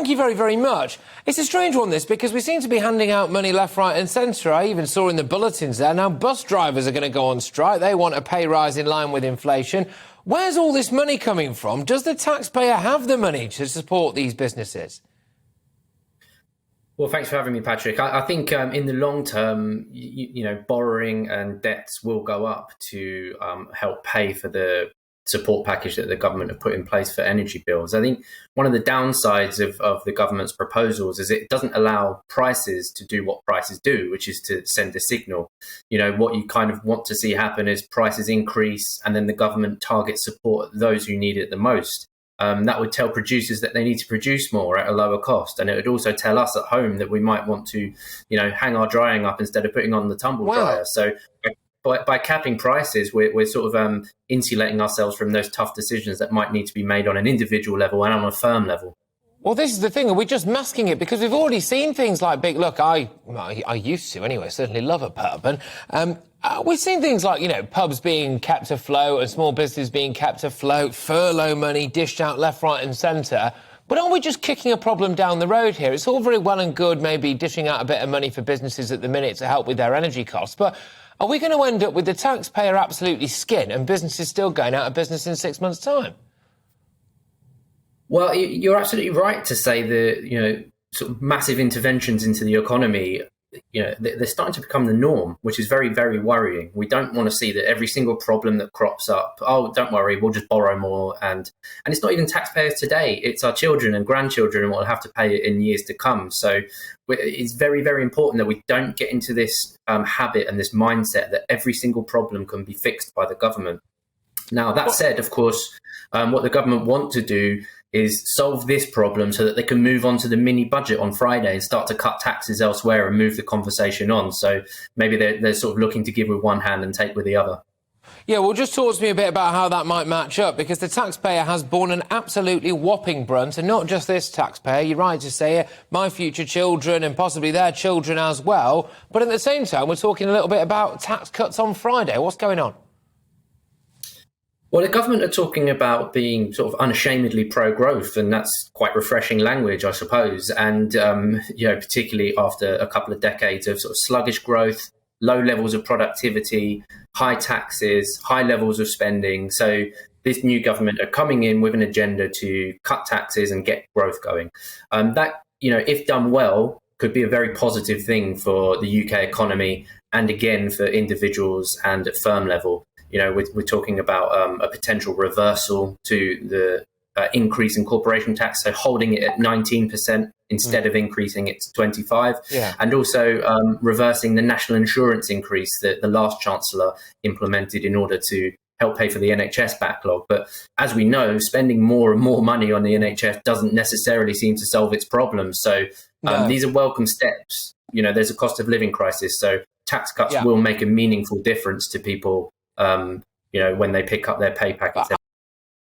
thank you very, very much. It's a strange one, this, because we seem to be handing out money left, right and centre. I even saw in the bulletins there, now bus drivers are going to go on strike. They want a pay rise in line with inflation. Where's all this money coming from? Does the taxpayer have the money to support these businesses? Well, thanks for having me, Patrick. I think in the long term, borrowing and debts will go up to help pay for the support package that the government have put in place for energy bills. I think one of the downsides of the government's proposals is it doesn't allow prices to do what prices do, which is to send a signal. What you kind of want to see happen is prices increase and then the government targets support those who need it the most. That would tell producers that they need to produce more at a lower cost. And it would also tell us at home that we might want to, hang our drying up instead of putting on the tumble dryer. So by capping prices, we're sort of insulating ourselves from those tough decisions that might need to be made on an individual level and on a firm level. Well, this is the thing. Are we just masking it? Because we've already seen things like I used to anyway, certainly love a pub. And we've seen things like, pubs being kept afloat and small businesses being kept afloat, furlough money dished out left, right and centre. But aren't we just kicking a problem down the road here? It's all very well and good maybe dishing out a bit of money for businesses at the minute to help with their energy costs. But are we going to end up with the taxpayer absolutely skin and businesses still going out of business in 6 months' time? Well, you're absolutely right to say that, sort of massive interventions into the economy, they're starting to become the norm, which is very, very worrying. We don't want to see that every single problem that crops up, oh, don't worry, we'll just borrow more. And it's not even taxpayers today. It's our children and grandchildren who will have to pay it in years to come. So it's very, very important that we don't get into this habit and this mindset that every single problem can be fixed by the government. Now, that said, of course, what the government want to do is solve this problem so that they can move on to the mini budget on Friday and start to cut taxes elsewhere and move the conversation on. So maybe they're sort of looking to give with one hand and take with the other. Yeah, well, just talk to me a bit about how that might match up, because the taxpayer has borne an absolutely whopping brunt, and not just this taxpayer, you're right to say it, my future children and possibly their children as well. But at the same time, we're talking a little bit about tax cuts on Friday. What's going on? Well, the government are talking about being sort of unashamedly pro-growth, and that's quite refreshing language, I suppose. And, particularly after a couple of decades of sort of sluggish growth, low levels of productivity, high taxes, high levels of spending. So this new government are coming in with an agenda to cut taxes and get growth going. That, if done well, could be a very positive thing for the UK economy and, again, for individuals and at firm level. We're talking about a potential reversal to the increase in corporation tax, so holding it at 19% instead of increasing it to 25%, and also reversing the national insurance increase that the last Chancellor implemented in order to help pay for the NHS backlog. But as we know, spending more and more money on the NHS doesn't necessarily seem to solve its problems. So these are welcome steps. There's a cost of living crisis, so tax cuts will make a meaningful difference to people when they pick up their pay packets.